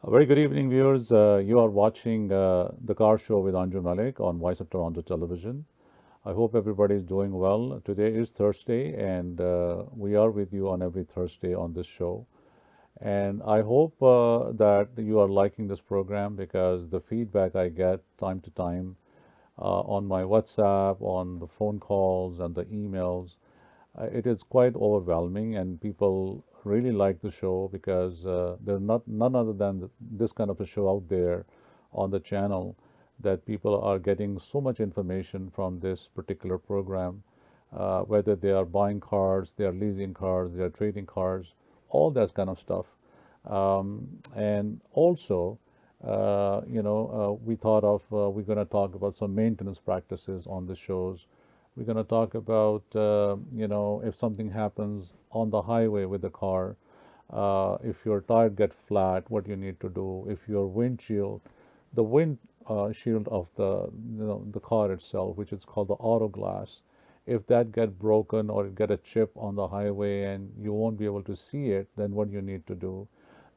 A very good evening, viewers. You are watching The Car Show with Anju Malik on Voice of Toronto Television. I hope everybody is doing well. Today is Thursday, and we are with you on every Thursday on this show. And I hope that you are liking this program because the feedback I get time to time on my WhatsApp, on the phone calls, and the emails, it is quite overwhelming, and people really like the show because there's not none other than this kind of a show out there on the channel that people are getting so much information from this particular program, whether they are buying cars, they are leasing cars, they are trading cars, all that kind of stuff. And also, we thought of we're going to talk about some maintenance practices on the shows. We're going to talk about, if something happens on the highway with the car, if your tire get flat, what you need to do. If your windshield, the wind shield of the car itself, which is called the auto glass, if that get broken or it get a chip on the highway and you won't be able to see it, then what you need to do.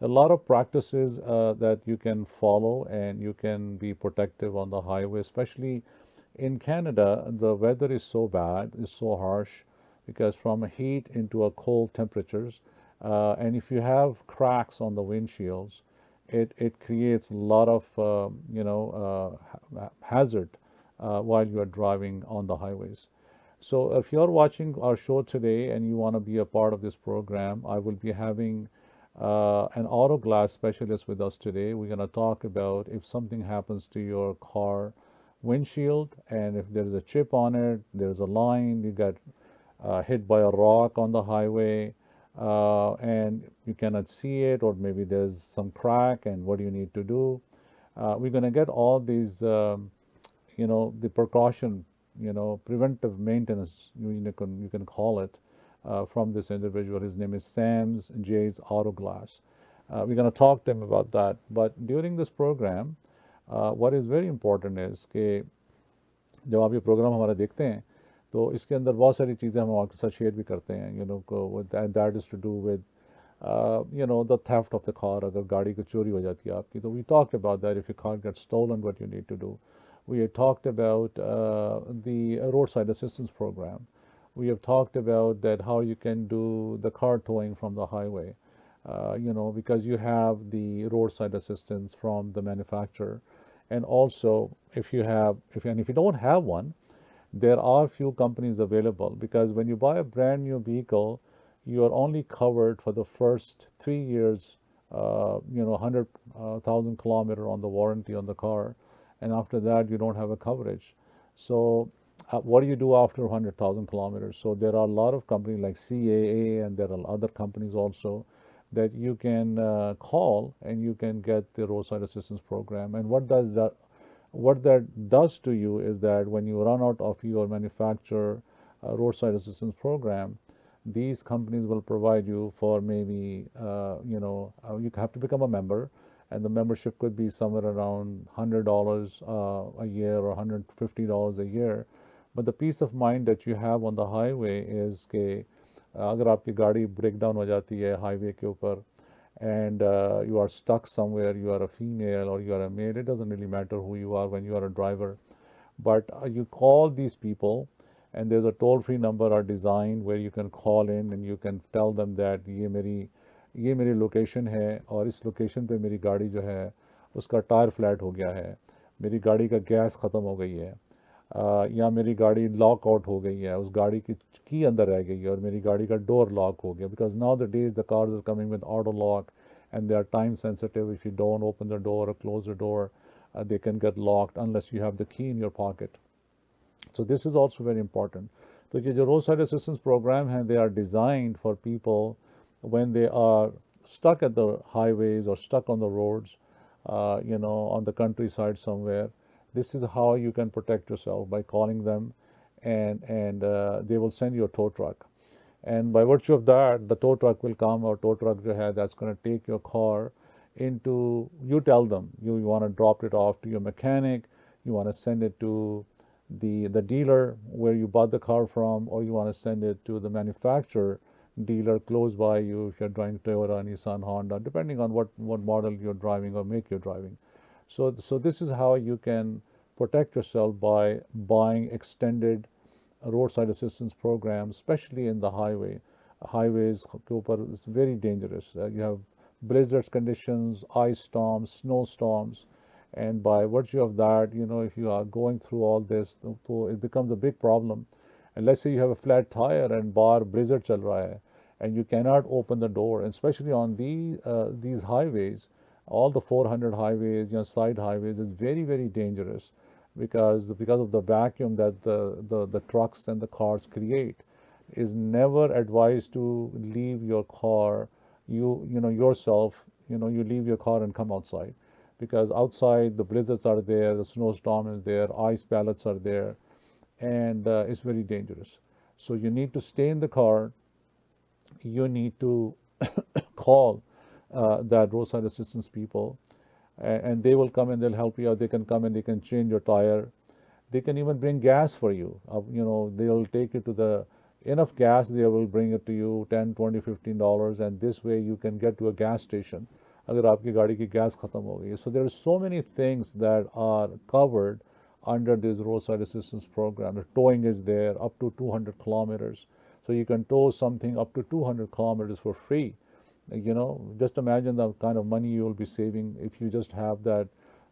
A lot of practices that you can follow and you can be protective on the highway, especially in Canada. The weather is so bad, is so harsh because from a heat into a cold temperatures, and if you have cracks on the windshields, it creates a lot of hazard while you are driving on the highways. So if you're watching our show today and you want to be a part of this program, I will be having an auto glass specialist with us today. We're going to talk about if something happens to your car windshield and if there's a chip on it, there's a line, you got hit by a rock on the highway, and you cannot see it, or maybe there's some crack, and what do you need to do? We're going to get all these, the precaution, preventive maintenance, you can call it, from this individual. His name is Sam's J's Auto Glass. We're going to talk to him about that. But during this program, what is very important is कि जब आप ये programme हमारा देखते हैं तो इसके अंदर बहुत सारी चीज़ें हम आपके साथ शेयर भी करते हैं that is to do with the theft of the car. अगर गाड़ी को चोरी हो जाती है आपकी, तो we talked about that. If you car get stolen, what you need to do. We had talked about the roadside assistance program. We have talked about that how you can do the car towing from the highway, because you have the roadside assistance from the manufacturer. And also, if you don't have one, there are few companies available, because when you buy a brand new vehicle, you are only covered for the first 3 years, 100,000 kilometer on the warranty on the car, and after that you don't have a coverage. So what do you do after 100,000 kilometers? So there are a lot of companies like CAA, and there are other companies also that you can call, and you can get the roadside assistance program. And what that does to you is that when you run out of your manufacturer roadside assistance program, these companies will provide you for maybe you have to become a member, and the membership could be somewhere around $100 a year or $150 a year. But the peace of mind that you have on the highway is कि अगर आपकी गाड़ी break down हो जाती है highway के ऊपर, and you are stuck somewhere, you are a female or you are a male, it doesn't really matter who you are when you are a driver. But you call these people, and there's a toll-free number are designed where you can call in and you can tell them that ये मेरी location है, और इस location पे मेरी गाड़ी जो है उसका टायर फ्लैट हो गया है, मेरी गाड़ी का गैस ख़त्म हो गई है, या मेरी गाड़ी लॉक आउट हो गई है, उस गाड़ी की अंदर रह गई है, और मेरी गाड़ी का डोर लॉक हो गया. Because now the days the cars are coming with auto lock, and they are time sensitive. If you don't open the door or close the door, they can get locked unless you have the key in your pocket. So this is also very important. So ये जो roadside assistance program हैं, they are designed for people when they are stuck at the highways or stuck on the roads, on the countryside somewhere. This is how you can protect yourself, by calling them, and they will send you a tow truck. And by virtue of that, the tow truck will come, or tow truck जो है, that's going to take your car into, you tell them you want to drop it off to your mechanic, you want to send it to the dealer where you bought the car from, or you want to send it to the manufacturer dealer close by you if you're driving Toyota, Nissan, Honda, depending on what model you're driving or make you're driving. So this is how you can protect yourself by buying extended roadside assistance programs, especially in the highways के ऊपर is very dangerous. You have blizzards conditions, ice storms, snowstorms, and by virtue of that, if you are going through all this, तो it becomes a big problem. And let's say you have a flat tire and bar blizzard चल रहा है, and you cannot open the door, and especially on these highways, all the 400 highways, side highways, is very, very dangerous because of the vacuum that the trucks and the cars create. Is never advised to leave your car, yourself, you leave your car and come outside, because outside the blizzards are there, the snowstorm is there, ice pellets are there, and it's very dangerous. So you need to stay in the car. You need to call that roadside assistance people, and they will come and they'll help you out. They can come and they can change your tire. They can even bring gas for you. They'll take you to the enough gas. They will bring it to you, 10, 20, $15, and this way you can get to a gas station अगर आपकी गाड़ी की gas खत्म हो गई. So there are so many things that are covered under this roadside assistance program. The towing is there up to 200 kilometers. So you can tow something up to 200 kilometers for free. Just imagine the kind of money you will be saving if you just have that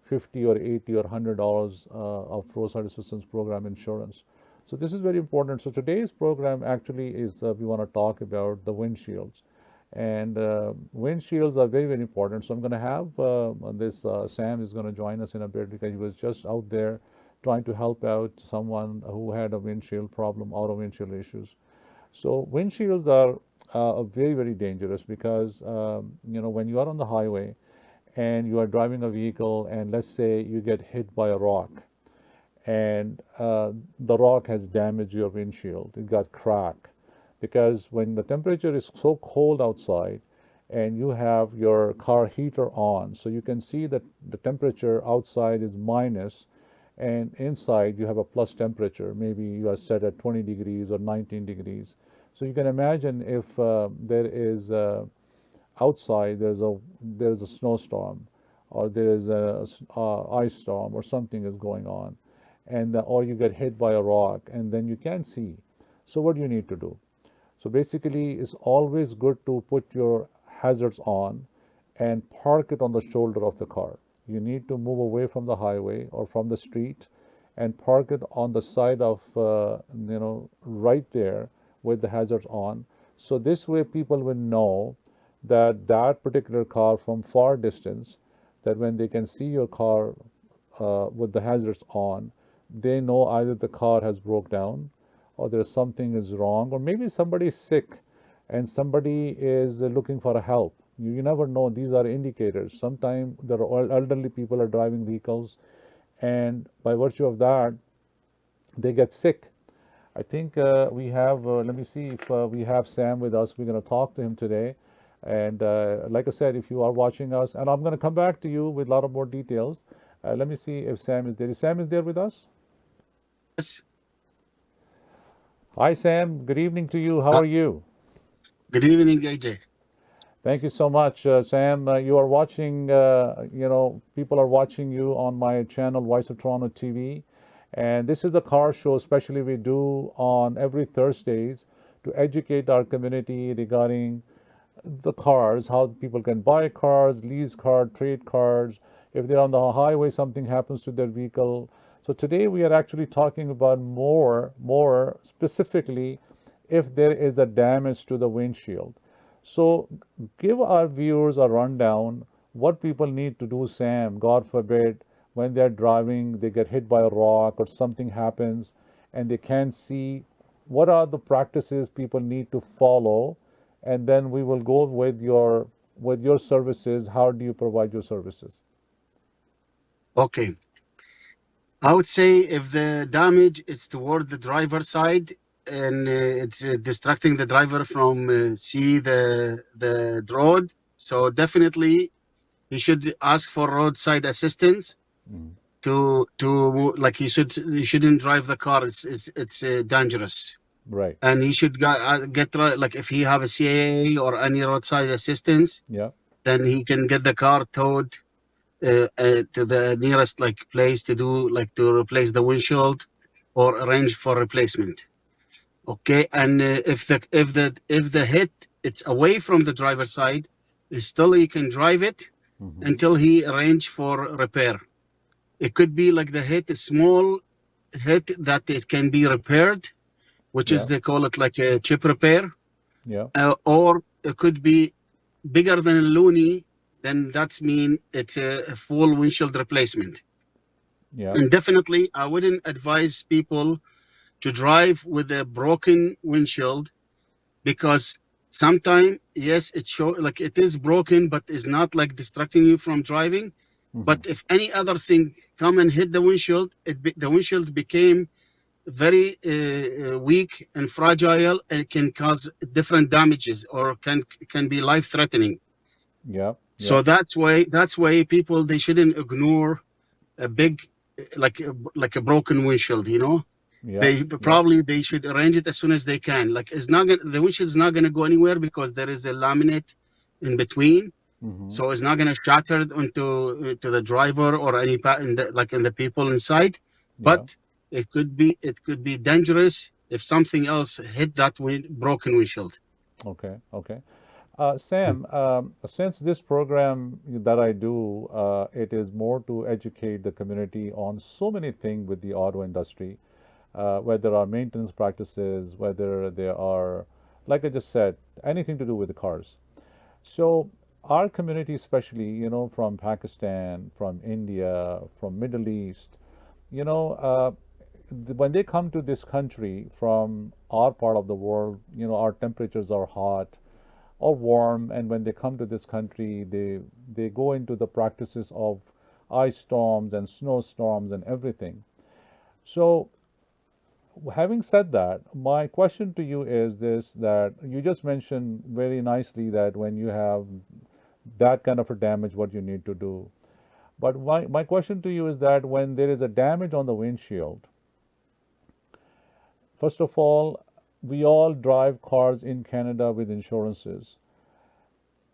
50 or 80 or $100 of roadside assistance program insurance. So this is very important. So today's program actually is we want to talk about the windshields. And windshields are very, very important. So I'm going to have this Sam is going to join us in a bit, because he was just out there trying to help out someone who had a windshield problem, auto windshield issues. So windshields are very, very dangerous because, when you are on the highway and you are driving a vehicle, and let's say you get hit by a rock, and the rock has damaged your windshield, it got cracked. Because when the temperature is so cold outside and you have your car heater on, so you can see that the temperature outside is minus, and inside you have a plus temperature. Maybe you are set at 20 degrees or 19 degrees. So you can imagine if there is outside there's a snowstorm, or there is a ice storm, or something is going on, and or you get hit by a rock, and then you can't see. So what do you need to do? So basically, it's always good to put your hazards on and park it on the shoulder of the car. You need to move away from the highway or from the street and park it on the side of, right there with the hazards on. So this way people will know that that particular car from far distance, that when they can see your car with the hazards on, they know either the car has broke down, or there's something is wrong, or maybe somebody is sick and somebody is looking for help. You never know. These are indicators. Sometimes there are elderly people are driving vehicles, and by virtue of that, they get sick. I think we have, let me see if we have Sam with us. We're going to talk to him today. And like I said, if you are watching us, and I'm going to come back to you with a lot of more details. Let me see if Sam is there. Is Sam there with us? Yes. Hi, Sam. Good evening to you. How Uh, are you? Good evening, AJ. Thank you so much, Sam. You are watching, people are watching you on my channel, Voice of Toronto TV. And this is the car show, especially we do on every Thursdays to educate our community regarding the cars, how people can buy cars, lease cars, trade cars. If they're on the highway, something happens to their vehicle. So today we are actually talking about more specifically if there is a damage to the windshield. So give our viewers a rundown what people need to do, Sam, God forbid, when they're driving, they get hit by a rock or something happens and they can't see. What are the practices people need to follow? And then we will go with your services. How do you provide your services? Okay. I would say if the damage is toward the driver side and it's distracting the driver from see the road, so definitely he should ask for roadside assistance Mm. to like he shouldn't drive the car. It's dangerous. Right. and he should get like if he have a CAA or any roadside assistance, Yeah. then he can get the car towed to the nearest like place to do like to replace the windshield or arrange for replacement. Okay, and if the hit it's away from the driver's side, still he can drive it Hmm. until he arrange for repair. It could be like the hit, a small hit that it can be repaired, which Yeah. is they call it like a chip repair, Yeah. or it could be bigger than a loony. Then that's mean it's a full windshield replacement. Yeah. And definitely, I wouldn't advise people to drive with a broken windshield, because sometimes yes it show like it is broken but is not like distracting you from driving. Hmm. But if any other thing come and hit the windshield, the windshield became very weak and fragile, and can cause different damages or can be life threatening. Yeah. Yeah. So that's why people, they shouldn't ignore a big like a broken windshield, Yeah. they Yeah. probably they should arrange it as soon as they can. Like the windshield is not gonna go anywhere because there is a laminate in between, Hmm. so it's not gonna shatter onto to the driver or any in the people inside. Yeah. But it could be dangerous if something else hit that broken windshield. Okay. Okay. Sam, since this program that I do, it is more to educate the community on so many things with the auto industry, whether there are maintenance practices, whether there are, like I just said, anything to do with the cars. So our community, especially, from Pakistan, from India, from Middle East, you know, uh, when they come to this country from our part of the world, our temperatures are hot or warm, and when they come to this country, they go into the practices of ice storms and snowstorms and everything. So having said that, my question to you is this: that you just mentioned very nicely that when you have that kind of a damage, what you need to do. But my question to you is that when there is a damage on the windshield, first of all, we all drive cars in Canada with insurances.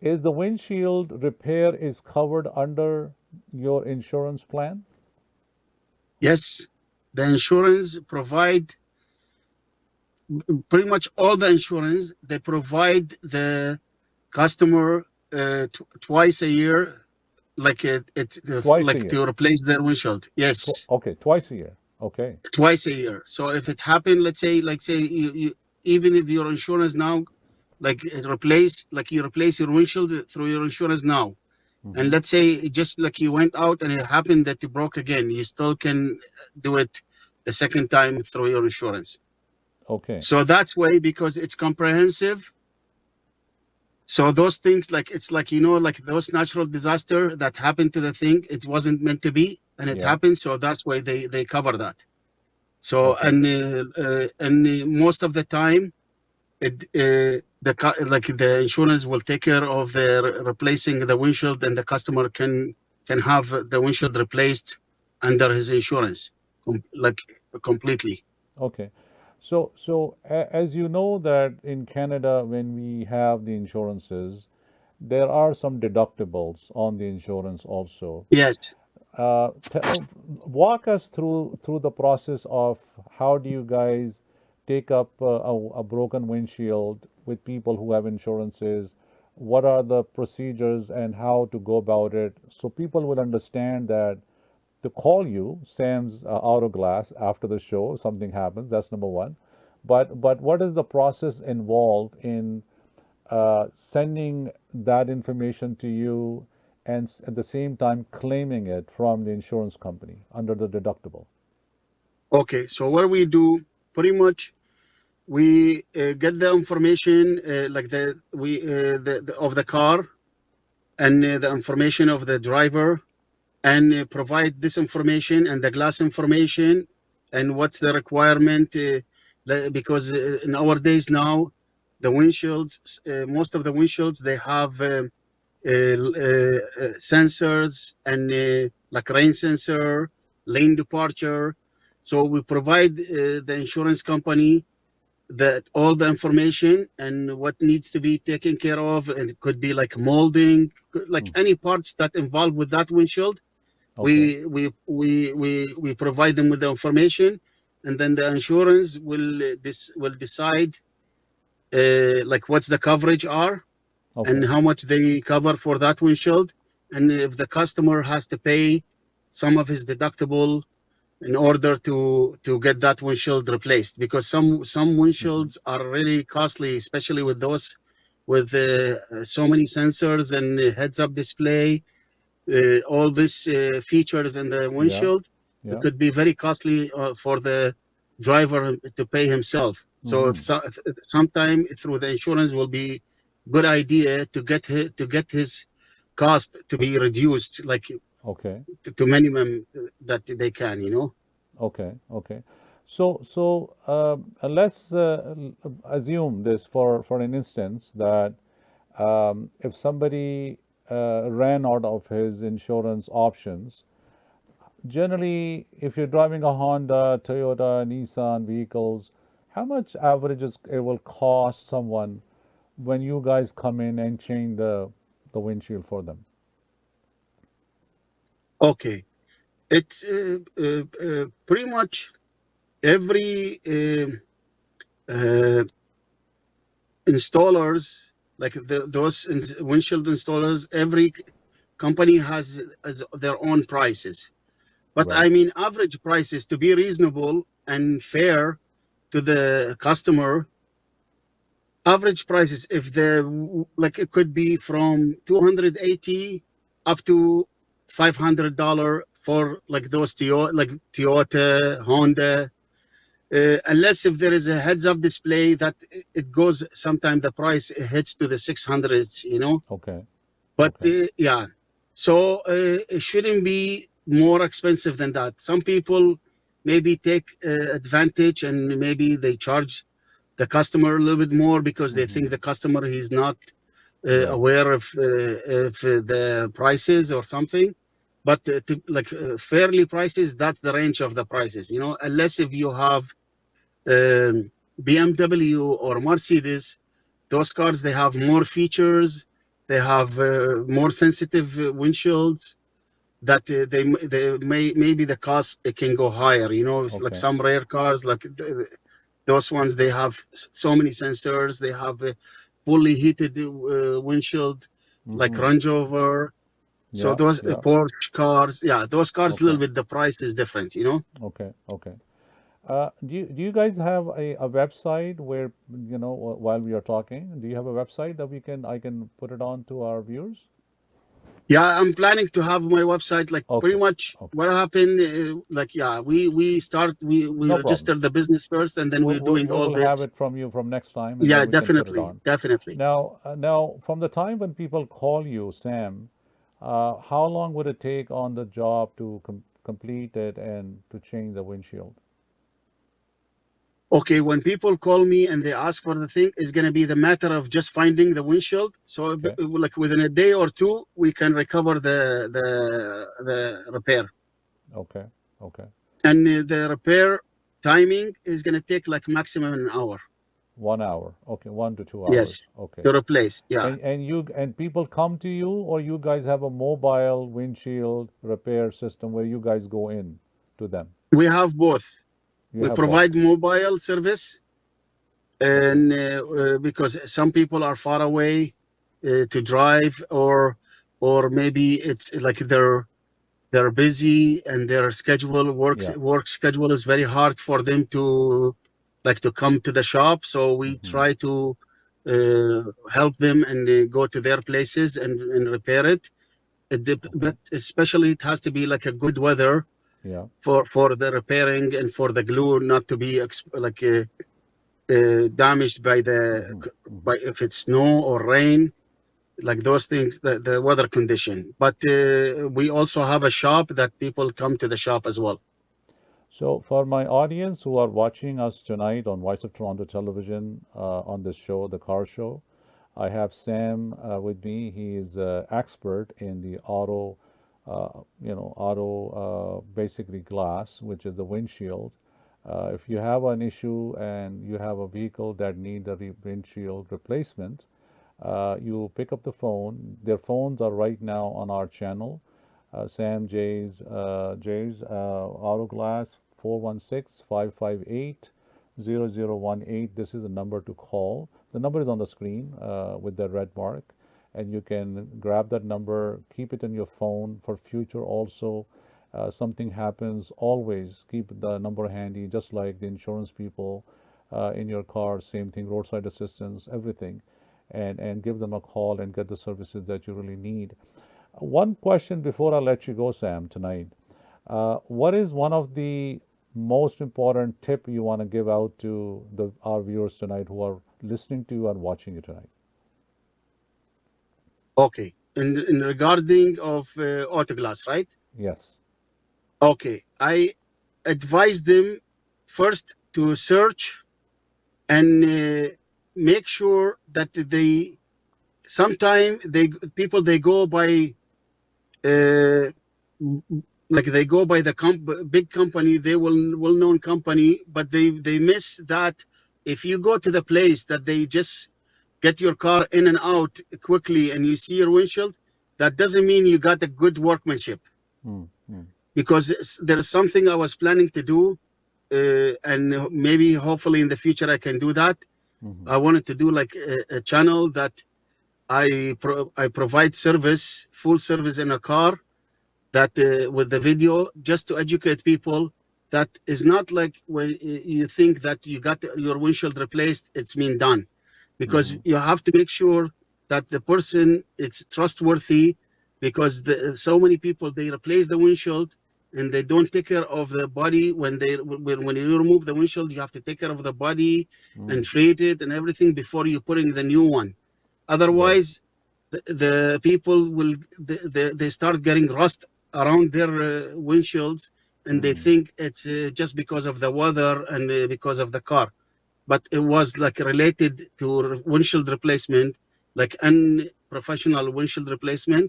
Is the windshield repair is covered under your insurance plan? Yes, the insurance provide pretty much all the insurance. They provide the customer twice a year, like Twice a like year. to replace their windshield. Yes, Okay, twice a year. Okay. twice a year. So if it happened, let's say, you even if your insurance now, like you replace your windshield through your insurance now, and Hmm. let's say just like you went out and it happened that you broke again, you still can do it the second time through your insurance. Okay. So that's why, because it's comprehensive. So those things, like it's like like those natural disaster that happened to the thing, it wasn't meant to be, and it Yeah. happened. So that's why they cover that. So Okay. most of the time, like the insurance will take care of the replacing the windshield, and the customer can have the windshield replaced under his insurance, like completely. Okay. So as you know that in Canada, when we have the insurances, there are some deductibles on the insurance also. Yes. Walk us through the process of how do you guys take up a broken windshield with people who have insurances? What are the procedures and how to go about it so people will understand that to call you, Sam's Auto Glass, after the show, if something happens. That's number one. But what is the process involved in sending that information to you and at the same time claiming it from the insurance company under the deductible? Okay. So what we do, pretty much, we get the information, like of the car, and the information of the driver, and provide this information and the glass information, and what's the requirement, because nowadays now the windshields, most of the windshields, they have sensors, and like rain sensor, lane departure. So we provide the insurance company all the information and what needs to be taken care of, and it could be like molding, like Mm. any parts that involve with that windshield. Okay. We provide them with the information, and then the insurance will decide like what's the coverage are and Okay. how much they cover for that windshield, and if the customer has to pay some of his deductible in order to get that windshield replaced, because some Hmm. windshields are really costly, especially with those with so many sensors and heads up display, all these features in the Yeah. windshield. It Yeah. could be very costly for the driver to pay himself. So, Hmm. sometime through the insurance will be good idea to get his cost to be reduced, like Okay. to minimum that they can, you know. Okay. Okay. So let's assume this for an instance that if somebody ran out of his insurance options, generally, if you're driving a Honda, Toyota, Nissan vehicles, how much averages it will cost someone when you guys come in and change the windshield for them? Okay, it's pretty much every uh, installers, like those windshield installers, every company has their own prices. But Right. I mean, average prices to be reasonable and fair to the customer. Average prices, if the like it could be from 280 up to $500 for like those Toyota, Honda. Unless if there is a heads-up display that it goes, sometimes the price hits to the 600s, you know. Okay. But Okay. yeah, so it shouldn't be more expensive than that. Some people maybe take advantage, and maybe they charge the customer a little bit more because they Hmm. think the customer he's not Right. aware of the prices or something. But like fairly prices, that's the range of the prices, you know. Unless if you have BMW or Mercedes, those cars they have more features, they have more sensitive windshields that they maybe the cost it can go higher. You know, it's like Okay. some rare cars, like those ones, they have so many sensors. They have a fully heated windshield, like Hmm. Range Rover. So Yeah. those Yeah. Porsche cars, yeah, those cars a Okay. little bit the price is different. You know. Okay. Okay. Do you guys have a website where, while we are talking, do you have a website that I can put it on to our viewers? Yeah, I'm planning to have my website. Like pretty Okay. much Okay. what happened. Like yeah, we No problem. registered the business first, and then We'll, we're we'll, doing we all will have this. it from you from next time, and then Yeah, we can put it definitely, on. definitely. Now, from the time when people call you, Sam, how long would it take on the job to complete it and to change the windshield? Okay, when people call me and they ask for the thing, it's gonna be the matter of just finding the windshield. So Okay. like within a day or two, we can recover the repair, Okay. Okay. and the repair timing is gonna take like maximum an hour. 1 hour. Okay. 1 to 2 hours. Yes, Okay. to replace. Yeah. And people come to you, or you guys have a mobile windshield repair system where you guys go in to them? We have both. You We have both. provide mobile service, Okay. and because some people are far away to drive, or maybe it's like they're busy and their Yeah. work schedule is very hard for them to like to come to the shop. So we Hmm. try to help them and go to their places and repair it. Okay. But especially it has to be like a good weather Yeah. for the repairing and for the glue not to be damaged by Hmm. Hmm. by if it's snow or rain, like those things, the weather condition. But we also have a shop that people come to the shop as well. So, for my audience who are watching us tonight on Voice of Toronto Television on this show, the car show, I have Sam with me. He is expert in the auto basically glass, which is the windshield. If you have an issue and you have a vehicle that need a windshield replacement, you pick up the phone. Their phones are right now on our channel. Sam Jay's Auto Glass 416-558-0018. This is the number to call. The number is on the screen with the red mark, and you can grab that number, keep it in your phone for future also. Something happens, always keep the number handy, just like the insurance people in your car, same thing, roadside assistance, everything, and give them a call and get the services that you really need. One question before I let you go, Sam, tonight. What is one of the most important tip you want to give out to our viewers tonight who are listening to you and watching you tonight? Okay. In regarding of autoglass, right? Yes. Okay. I advise them first to search and make sure that they sometimes they go by uh, like they go by the big company, they well-known company, but they miss that if you go to the place that they just get your car in and out quickly and you see your windshield, that doesn't mean you got a good workmanship. Mm, mm, Because there's something I was planning to do, and maybe hopefully in the future I can do that. mhm, I wanted to do like a channel that I provide service, full service in a car, that with the video, just to educate people that is not like when you think that you got your windshield replaced, it's been done, because mhm, you have to make sure that the person it's trustworthy, because so many people they replace the windshield and they don't take care of the body. When you remove the windshield, you have to take care of the body and mm. treat it and everything before you putting the new one. Right. Otherwise, the people will they start getting rust around their windshields, and they Mm. think it's just because of the weather and because of the car, but it was like related to windshield replacement, like unprofessional windshield replacement.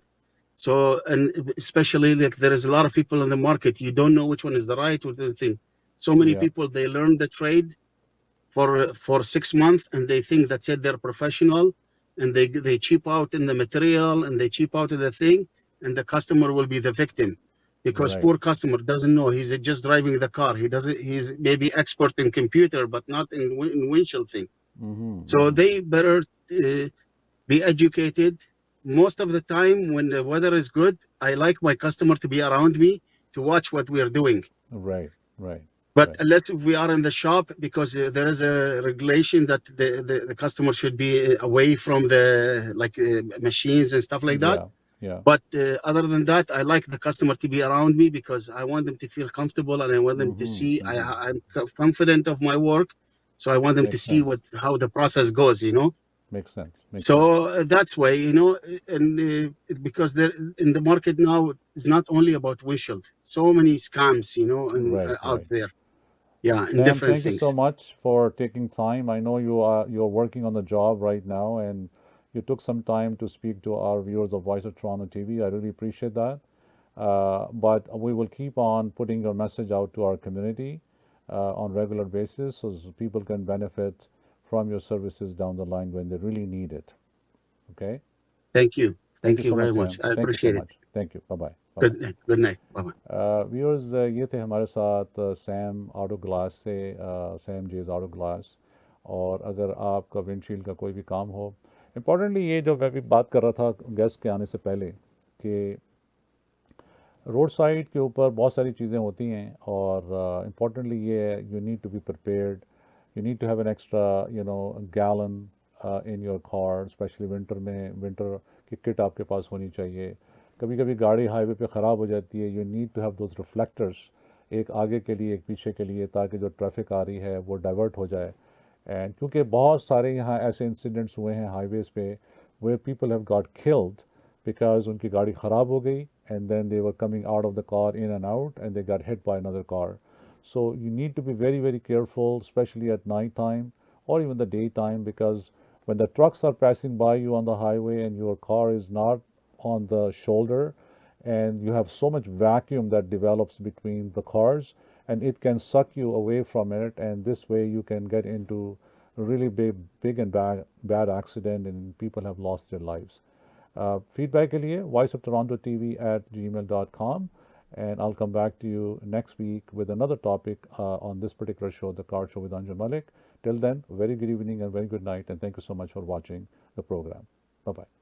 So, and especially like there is a lot of people in the market, you don't know which one is the right or the thing. So many Yeah. people they learn the trade for 6 months and they think that's it, they're professional, and they cheap out in the material and they cheap out in the thing, and the customer will be the victim, because Right. poor customer doesn't know, he's just driving the car, he's maybe expert in computer but not in windshield thing. Mhm, So mhm. they better be educated. Most of the time when the weather is good, I like my customer to be around me to watch what we are doing. Right. Right. But Right. unless we are in the shop, because there is a regulation that the customer should be away from the like machines and stuff like that. Yeah. Yeah. But other than that, I like the customer to be around me, because I want them to feel comfortable and I want them to Mhm, see mhm. I'm confident of my work. So I want them to Makes see sense. how the process goes, you know. Makes sense. Makes sense. So that's why, you know, and because there in the market now, it's not only about windshield. So many scams, you know, and Right. out Right. there. Yeah, in Sam, different thank you so things. much for taking time. I know you're working on the job right now, and you took some time to speak to our viewers of Voice of Toronto TV. I really appreciate that. But we will keep on putting your message out to our community on regular basis, so people can benefit from your services down the line when they really need it. Okay? Thank you. Thank you Thank you so very much, much. Sam. I Thank you so appreciate it. much. Thank you. Bye bye. Bye bye. Good night. Good night. Bye-bye. Viewers ये थे हमारे साथ Sam auto glass से Sam जेज auto glass. और अगर आपका windshield का कोई भी काम हो, इम्पॉर्टेंटली ये जो मैं भी बात कर रहा था गेस्ट के आने से पहले, कि रोड साइड के ऊपर बहुत सारी चीज़ें होती हैं, और इम्पॉर्टेंटली ये you need to be prepared, you need to have an extra gallon in your car, especially winter में। विंटर की किट आपके पास होनी चाहिए। कभी कभी गाड़ी हाईवे पे ख़राब हो जाती है, you need to have those reflectors, एक आगे के लिए एक पीछे के लिए, ताकि जो ट्रैफिक आ रही है वो डाइवर्ट हो जाए। एंड क्योंकि बहुत सारे यहाँ ऐसे इंसिडेंट्स हुए हैं हाईवेज़ पे where people have got killed because उनकी गाड़ी ख़राब हो गई and then they were coming out of the car in and out and they got hit by another car. So you need to be very, very careful, especially at night time or even the daytime, because when the trucks are passing by you on the highway and your car is not on the shoulder, and you have so much vacuum that develops between the cars, and it can suck you away from it, and this way you can get into a really big and bad accident, and people have lost their lives. Feedback के लिए voice of Toronto TV at gmail.com, and I'll come back to you next week with another topic on this particular show, The Car Show with Anju Malik. Till then, very good evening and very good night, and thank you so much for watching the program. Bye-bye.